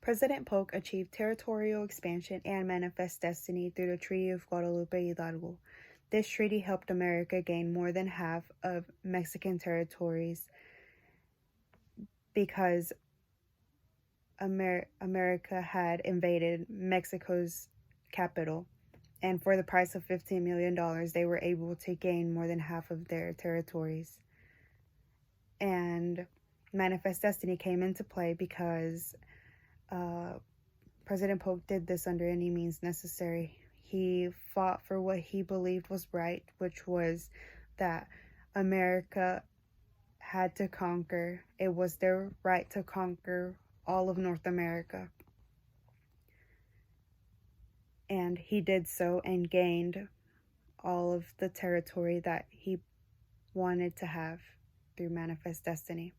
President Polk achieved territorial expansion and manifest destiny through the Treaty of Guadalupe Hidalgo. This treaty helped America gain more than half of Mexican territories because America had invaded Mexico's capital. And for the price of $15 million, they were able to gain more than half of their territories. And Manifest Destiny came into play because President Polk did this under any means necessary. He fought for what he believed was right, which was that America had to conquer. It was their right to conquer all of North America. And he did so and gained all of the territory that he wanted to have through Manifest Destiny.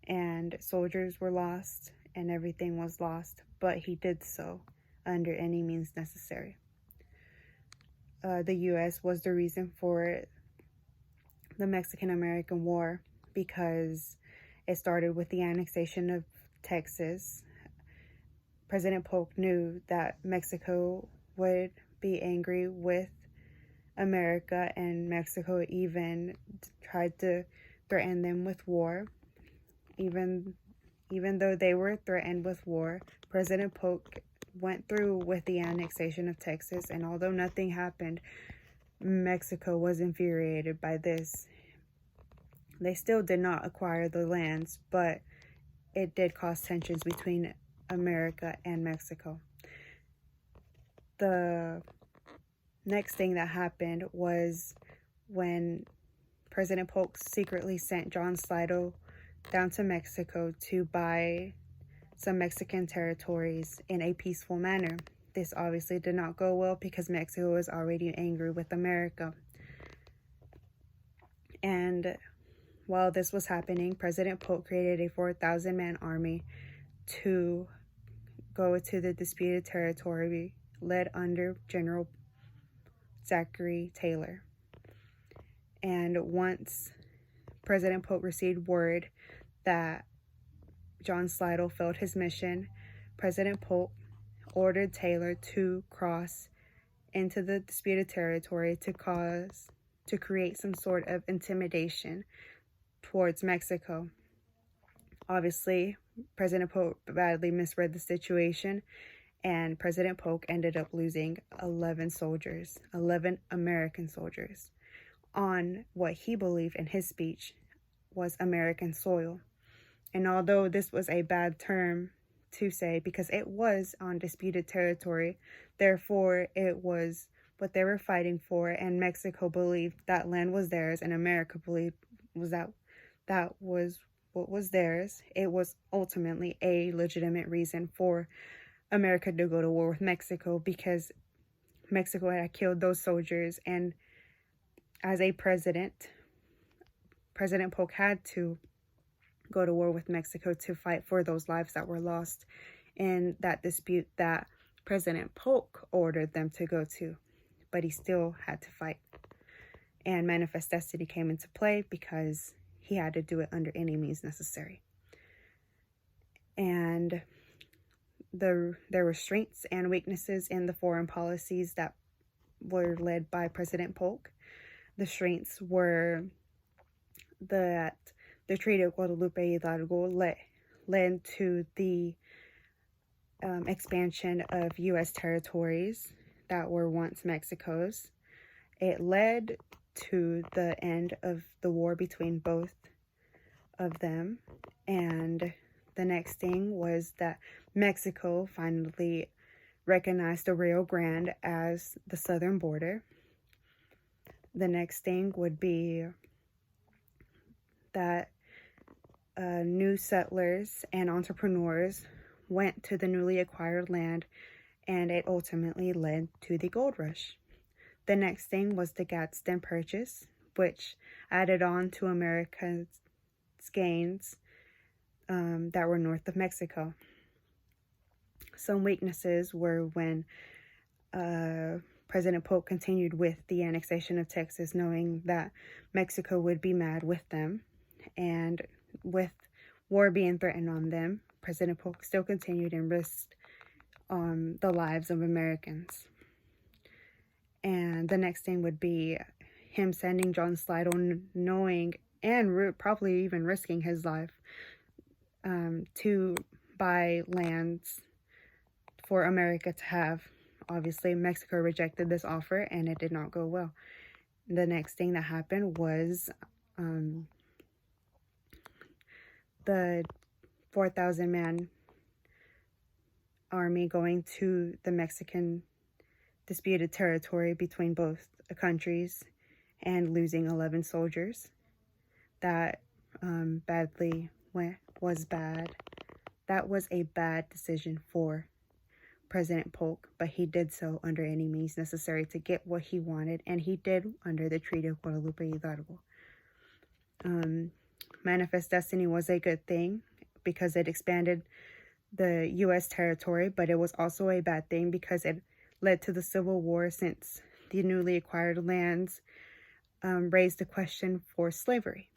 And soldiers were lost and everything was lost, but he did so under any means necessary. The U.S. was the reason for the Mexican-American War because it started with the annexation of Texas. President Polk knew that Mexico would be angry with America, and Mexico even tried to threaten them with war. Even though they were threatened with war, President Polk went through with the annexation of Texas, and although nothing happened, Mexico was infuriated by this. They still did not acquire the lands, but it did cause tensions between America and Mexico. The next thing that happened was when President Polk secretly sent John Slidell down to Mexico to buy some Mexican territories in a peaceful manner. This obviously did not go well because Mexico was already angry with America. And while this was happening, President Polk created a 4,000-man army to go to the disputed territory led under General Zachary Taylor. And once President Polk received word that John Slidell failed his mission, President Polk ordered Taylor to cross into the disputed territory to create some sort of intimidation towards Mexico. Obviously, President Polk badly misread the situation, and President Polk ended up losing 11 American soldiers, on what he believed in his speech was American soil. And although this was a bad term to say because it was on disputed territory, therefore it was what they were fighting for, and Mexico believed that land was theirs, and America believed that was what was theirs. It was ultimately a legitimate reason for America to go to war with Mexico because Mexico had killed those soldiers, and as a President Polk had to go to war with Mexico to fight for those lives that were lost in that dispute that President Polk ordered them to go to, but he still had to fight. And Manifest Destiny came into play because he had to do it under any means necessary. And there were strengths and weaknesses in the foreign policies that were led by President Polk. The strengths were that the Treaty of Guadalupe Hidalgo led to the expansion of U.S. territories that were once Mexico's. It led to the end of the war between both of them. And the next thing was that Mexico finally recognized the Rio Grande as the southern border. The next thing would be that new settlers and entrepreneurs went to the newly acquired land, and it ultimately led to the gold rush. The next thing was the Gadsden Purchase, which added on to America's gains that were north of Mexico. Some weaknesses were when President Polk continued with the annexation of Texas, knowing that Mexico would be mad with them, and with war being threatened on them, President Polk still continued and risked the lives of Americans. And the next thing would be him sending John Slidell, knowing and probably even risking his life, to buy lands for America to have. Obviously, Mexico rejected this offer, and it did not go well. The next thing that happened was the 4,000-man army going to the Mexican disputed territory between both countries and losing 11 soldiers. That was bad. That was a bad decision for President Polk, but he did so under any means necessary to get what he wanted, and he did under the Treaty of Guadalupe Hidalgo. Manifest Destiny was a good thing because it expanded the U.S. territory, but it was also a bad thing because it led to the Civil War, since the newly acquired lands raised the question for slavery.